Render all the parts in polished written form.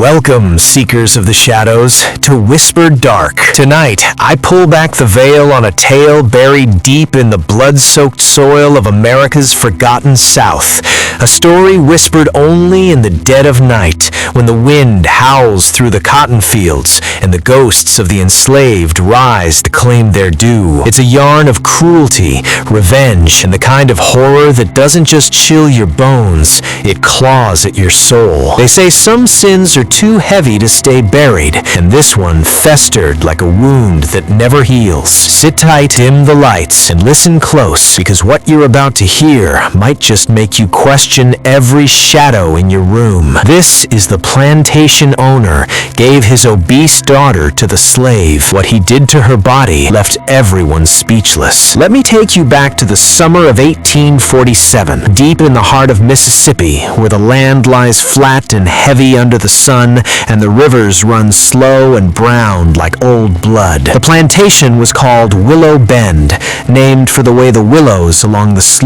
Welcome, seekers of the shadows, to Whispered Dark. Tonight, I pull back the veil on a tale buried deep in the blood-soaked soil of America's forgotten South. A story whispered only in the dead of night, when the wind howls through the cotton fields and the ghosts of the enslaved rise to claim their due. It's a yarn of cruelty, revenge, and the kind of horror that doesn't just chill your bones, it claws at your soul. They say some sins are too heavy to stay buried, and this one festered like a wound that never heals. Sit tight, dim the lights, and listen close, because what you're about to hear might just make you question every shadow in your room. This is the plantation owner gave his obese daughter to the slave. What he did to her body left everyone speechless. Let me take you back to the summer of 1847, deep in the heart of Mississippi, where the land lies flat and heavy under the sun, and the rivers run slow and brown like old blood. The plantation was called Willow Bend, named for the way the willows along the slough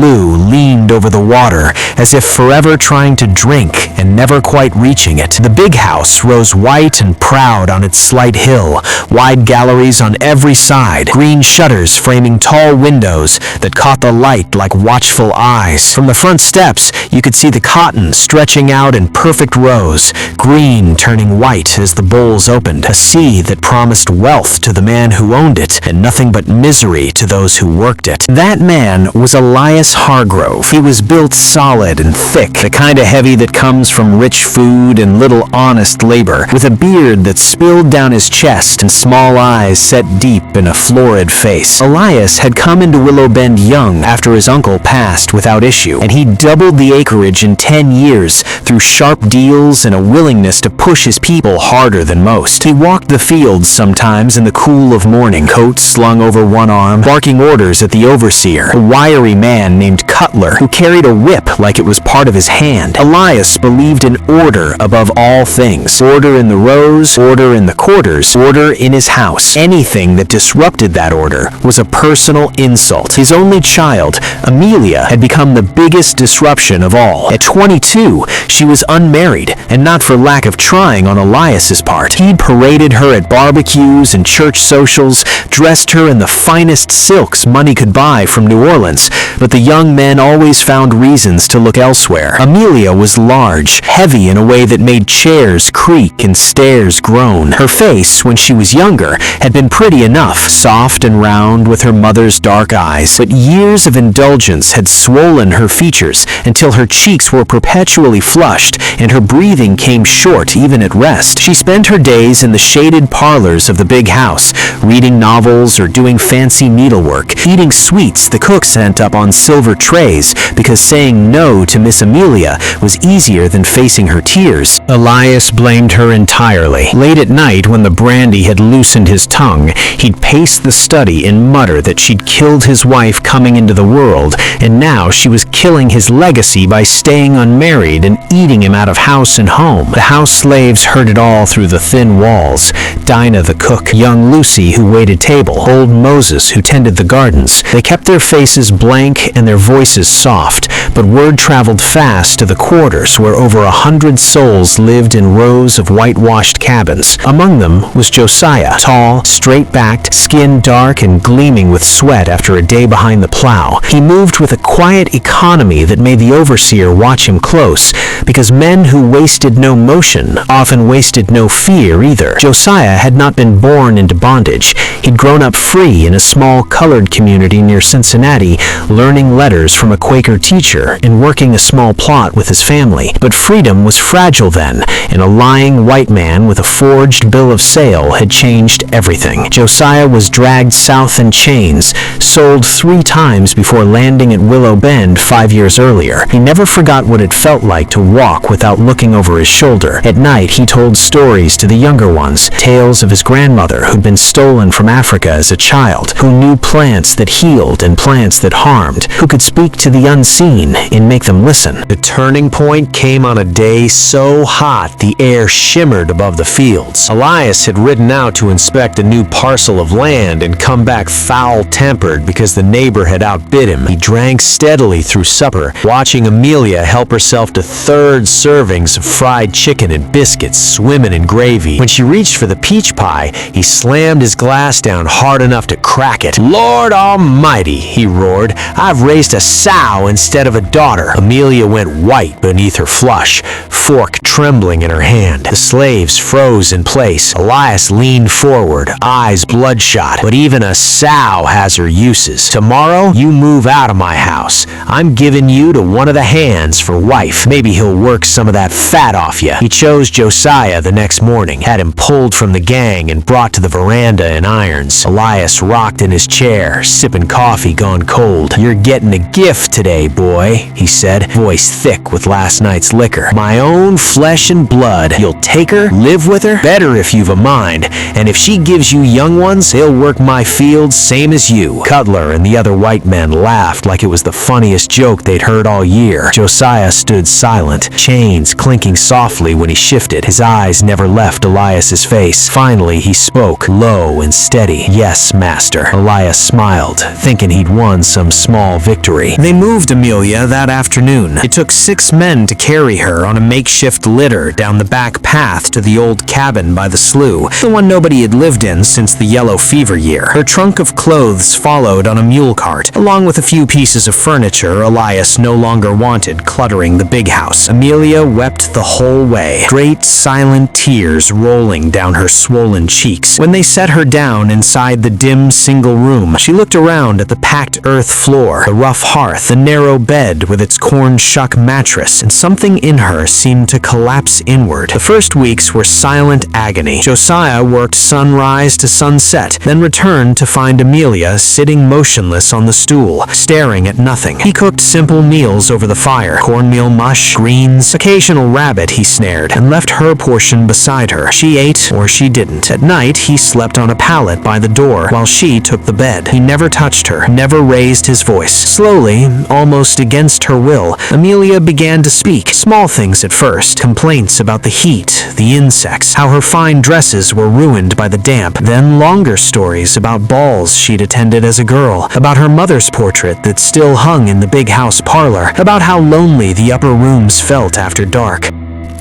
leaned over the water, as if forever trying to drink and never quite reaching it. The big house rose white and proud on its slight hill, wide galleries on every side, green shutters framing tall windows that caught the light like watchful eyes. From the front steps, you could see the cotton stretching out in perfect rows, green turning white as the bowls opened, a sea that promised wealth to the man who owned it and nothing but misery to those who worked it. That man was Elias Hargrove. He was built solid and thick, the kind of heavy that comes from rich food and little honest labor, with a beard that spilled down his chest and small eyes set deep in a florid face. Elias had come into Willow Bend young after his uncle passed without issue, and he doubled the acreage in 10 years through sharp deals and a willingness to push his people harder than most. He walked the fields sometimes in the cool of morning, coat slung over one arm, barking orders at the overseer, a wiry man named Cutler, who carried a whip like it was part of his hand. Elias believed in order above all things. Order in the rows, order in the quarters, order in his house. Anything that disrupted that order was a personal insult. His only child, Amelia, had become the biggest disruption of all. At 22, she was unmarried, and not for lack of trying on Elias's part. He'd paraded her at barbecues and church socials, dressed her in the finest silks money could buy from New Orleans, but the young men always found reasons to look elsewhere. Amelia was large, heavy in a way that made chairs creak and stairs groan. Her face, when she was younger, had been pretty enough, soft and round with her mother's dark eyes, but years of indulgence had swollen her features until her cheeks were perpetually flushed and her breathing came short even at rest. She spent her days in the shaded parlors of the big house, reading novels or doing fancy needlework, eating sweets the cook sent up on silver trays, because saying no to Miss Amelia was easier than facing her tears. Elias blamed her entirely. Late at night, when the brandy had loosened his tongue, he'd pace the study and mutter that she'd killed his wife coming into the world, and now she was killing his legacy by staying unmarried and eating him out of house and home. The house slaves heard it all through the thin walls. Dinah the cook, young Lucy who waited table, old Moses who tended the gardens. They kept their faces blank and their voices soft, but word traveled fast to the quarters where over 100 souls lived in rows of whitewashed cabins. Among them was Josiah, tall, straight-backed, skin dark and gleaming with sweat after a day behind the plow. He moved with a quiet economy that made the overseer watch him close, because men who wasted no motion often wasted no fear either. Josiah had not been born into bondage. He'd grown up free in a small colored community near Cincinnati, learning letters from a Quaker teacher and working a small plot with his family. But freedom was fragile then, and a lying white man with a forged bill of sale had changed everything. Josiah was dragged south in chains, sold 3 times before landing at Willow Bend 5 years earlier. He never forgot what it felt like to walk without looking over his shoulder. At night, he told stories to the younger ones, tales of his grandmother who'd been stolen from Africa as a child, who knew plants that healed and plants that harmed, who could speak to the unseen and make them listen. The turning point came on a day so hot the air shimmered above the fields. Elias had ridden out to inspect a new parcel of land and come back foul-tempered because the neighbor had outbid him. He drank steadily through supper, watching Amelia help herself to third servings of fried chicken and biscuits swimming in gravy. When she reached for the peach pie, he slammed his glass down hard enough to crack it. "Lord Almighty," he roared, "I've raised a sow instead of a daughter." Amelia went white beneath her flush, fork trembling in her hand. The slaves froze in place. Elias leaned forward, eyes bloodshot. "But even a sow has her uses. Tomorrow, you move out of my house. I'm giving you to one of the hands for wife. Maybe he'll work some of that fat off you." He chose Josiah the next morning, had him pulled from the gang and brought to the veranda in irons. Elias rocked in his chair, sipping coffee gone cold. "You're getting a gift today, boy," he said, voice thick with last night's liquor. "My own flesh and blood. You'll take her, live with her? Better if you've a mind. And if she gives you young ones, he'll work my fields same as you." Cutler and the other white men laughed like it was the funniest joke they'd heard all year. Josiah stood silent, chains clinking softly when he shifted. His eyes never left Elias's face. Finally, he spoke, low and steady. "Yes, master." Elias smiled, thinking he'd won some small victory. They moved Amelia that afternoon. It took 6 men to carry her on a makeshift litter down the back path to the old cabin by the slough, the one nobody had lived in since the yellow fever year. Her trunk of clothes followed on a mule cart, along with a few pieces of furniture Elias no longer wanted cluttering the big house. Amelia wept the whole way, great silent tears rolling down her swollen cheeks. When they set her down inside the dim single room, she looked around at the packed earth floor, the rough hearth, the narrow bed with its corn shuck mattress, and something in her seemed to collapse inward. The first weeks were silent agony. Josiah worked sunrise to sunset, then returned to find Amelia sitting motionless on the stool, staring at nothing. He cooked simple meals over the fire, cornmeal mush, greens, occasional rabbit he snared, and left her portion beside her. She ate or she didn't. At night, he slept on a pallet by the door while she took the bed. He never touched her, never raised his voice. Slowly, almost against her will, Amelia began to speak. Small things at first, complaints about the heat, the insects, how her fine dresses were ruined by the damp. Then longer stories about balls she'd attended as a girl, about her mother's portrait that still hung in the big house parlor, about how lonely the upper rooms felt after dark.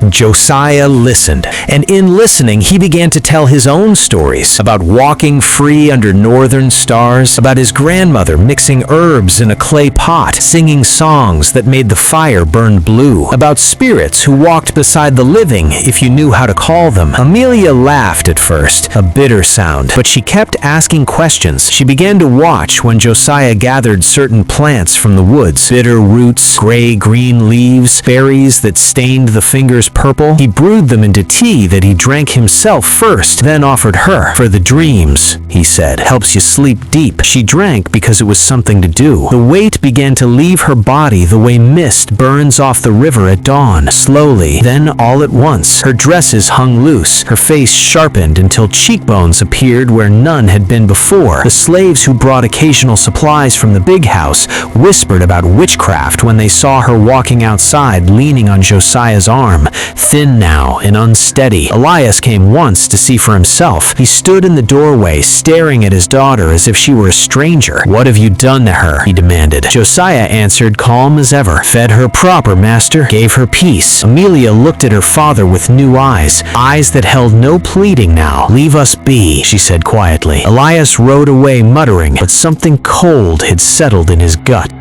Josiah listened, and in listening he began to tell his own stories about walking free under northern stars, about his grandmother mixing herbs in a clay pot, singing songs that made the fire burn blue, about spirits who walked beside the living if you knew how to call them. Amelia laughed at first, a bitter sound, but she kept asking questions. She began to watch when Josiah gathered certain plants from the woods, bitter roots, gray-green leaves, berries that stained the fingers purple. He brewed them into tea that he drank himself first, then offered her. "For the dreams," he said, "helps you sleep deep." She drank because it was something to do. The weight began to leave her body the way mist burns off the river at dawn. Slowly, then all at once, her dresses hung loose, her face sharpened until cheekbones appeared where none had been before. The slaves who brought occasional supplies from the big house whispered about witchcraft when they saw her walking outside leaning on Josiah's arm, thin now and unsteady. Elias came once to see for himself. He stood in the doorway, staring at his daughter as if she were a stranger. "What have you done to her?" he demanded. Josiah answered, calm as ever. "Fed her proper, master. Gave her peace." Amelia looked at her father with new eyes, eyes that held no pleading now. "Leave us be," she said quietly. Elias rode away muttering, but something cold had settled in his gut.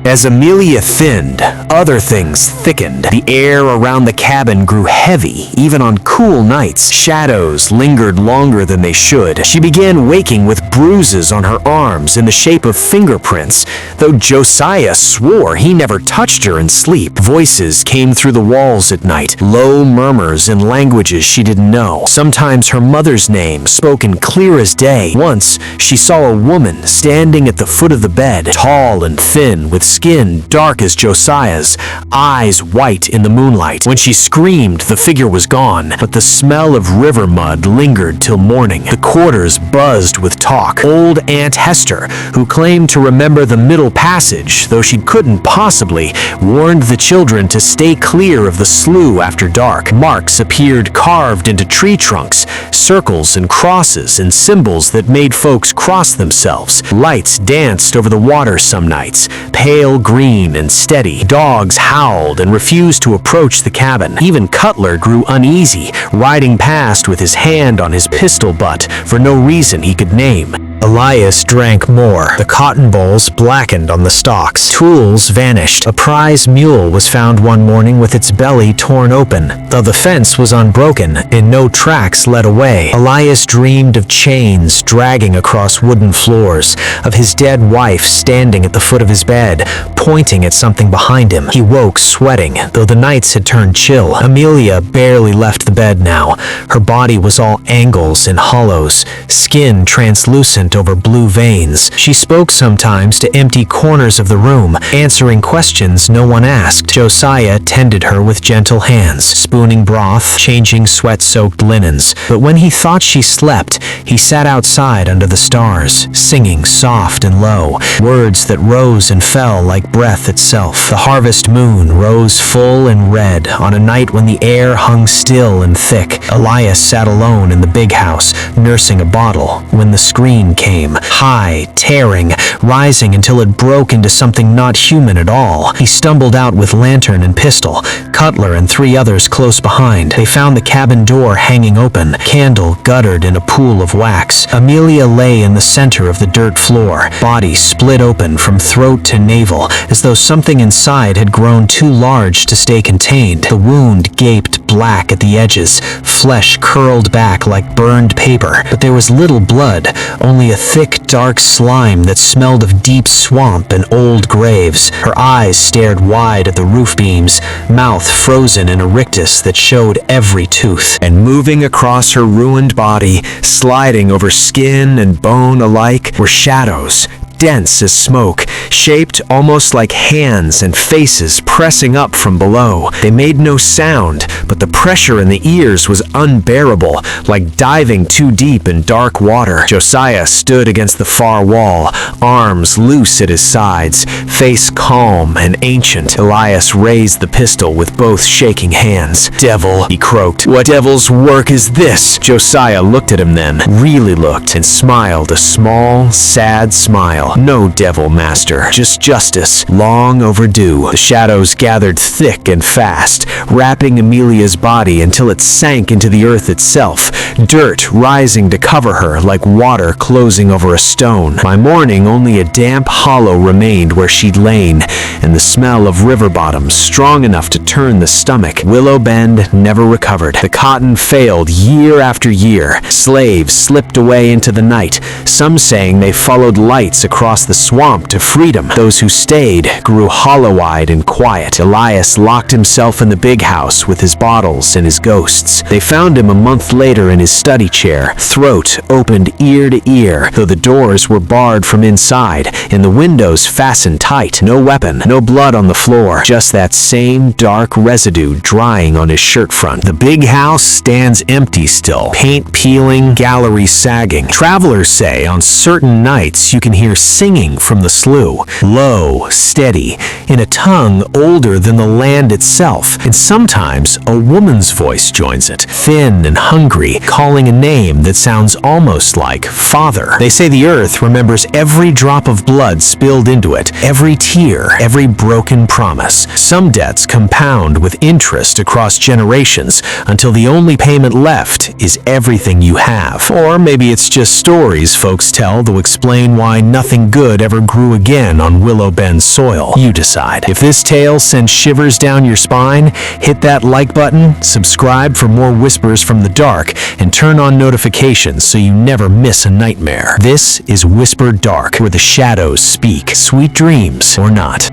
As Amelia thinned, other things thickened. The air around the cabin grew heavy, even on cool nights. Shadows lingered longer than they should. She began waking with bruises on her arms in the shape of fingerprints, though Josiah swore he never touched her in sleep. Voices came through the walls at night, low murmurs in languages she didn't know. Sometimes her mother's name, spoken clear as day. Once, she saw a woman standing at the foot of the bed, tall and thin, with skin dark as Josiah's, eyes white in the moonlight. When she screamed, the figure was gone, but the smell of river mud lingered till morning. The quarters buzzed with talk. Old Aunt Hester, who claimed to remember the middle passage, though she couldn't possibly, warned the children to stay clear of the slough after dark. Marks appeared carved into tree trunks, circles and crosses and symbols that made folks cross themselves. Lights danced over the water some nights, pale green and steady. Dogs howled and refused to approach the cabin. Even Cutler grew uneasy, riding past with his hand on his pistol butt for no reason he could name. Elias drank more. The cotton bolls blackened on the stalks. Tools vanished. A prize mule was found one morning with its belly torn open, though the fence was unbroken and no tracks led away. Elias dreamed of chains dragging across wooden floors, of his dead wife standing at the foot of his bed, pointing at something behind him. He woke sweating, though the nights had turned chill. Amelia barely left the bed now. Her body was all angles and hollows, skin translucent over blue veins. She spoke sometimes to empty corners of the room, answering questions no one asked. Josiah tended her with gentle hands, spooning broth, changing sweat-soaked linens. But when he thought she slept, he sat outside under the stars, singing soft and low, words that rose and fell like breath itself. The harvest moon rose full and red on a night when the air hung still and thick. Elias sat alone in the big house, nursing a bottle, when the screen came, high, tearing, rising until it broke into something not human at all. He stumbled out with lantern and pistol, Cutler and 3 others close behind. They found the cabin door hanging open, candle guttered in a pool of wax. Amelia lay in the center of the dirt floor, body split open from throat to navel, as though something inside had grown too large to stay contained. The wound gaped black at the edges, flesh curled back like burned paper, but there was little blood, only a thick, dark slime that smelled of deep swamp and old graves. Her eyes stared wide at the roof beams, mouth frozen in a rictus that showed every tooth. And moving across her ruined body, sliding over skin and bone alike, were shadows, dense as smoke, shaped almost like hands and faces pressing up from below. They made no sound, but the pressure in the ears was unbearable, like diving too deep in dark water. Josiah stood against the far wall, arms loose at his sides, face calm and ancient. Elias raised the pistol with both shaking hands. "Devil," he croaked. "What devil's work is this?" Josiah looked at him then, really looked, and smiled a small, sad smile. "No devil, master, just justice, long overdue." The shadows gathered thick and fast, wrapping Amelia's body until it sank into the earth itself, dirt rising to cover her like water closing over a stone. By morning, only a damp hollow remained where she'd lain, and the smell of river bottoms strong enough to turn the stomach. Willow Bend never recovered. The cotton failed year after year. Slaves slipped away into the night, some saying they followed lights across the swamp to freedom. Those who stayed grew hollow-eyed and quiet. Elias locked himself in the big house with his bottles and his ghosts. They found him a month later in his study chair, throat opened ear to ear, though the doors were barred from inside and the windows fastened tight. No weapon, no blood on the floor, just that same dark residue drying on his shirt front. The big house stands empty still, paint peeling, gallery sagging. Travelers say on certain nights you can hear singing from the slough, low, steady, in a tongue older than the land itself, and sometimes a woman's voice joins it, thin and hungry, calling a name that sounds almost like father. They say the earth remembers every drop of blood spilled into it, every tear, every broken promise. Some debts compound with interest across generations until the only payment left is everything you have. Or maybe it's just stories folks tell to explain why nothing good ever grew again on Willow Bend soil. You decide. If this tale sends shivers down your spine, hit that like button, subscribe for more whispers from the dark, and turn on notifications so you never miss a nightmare. This is Whisper Dark, where the shadows speak. Sweet dreams or not.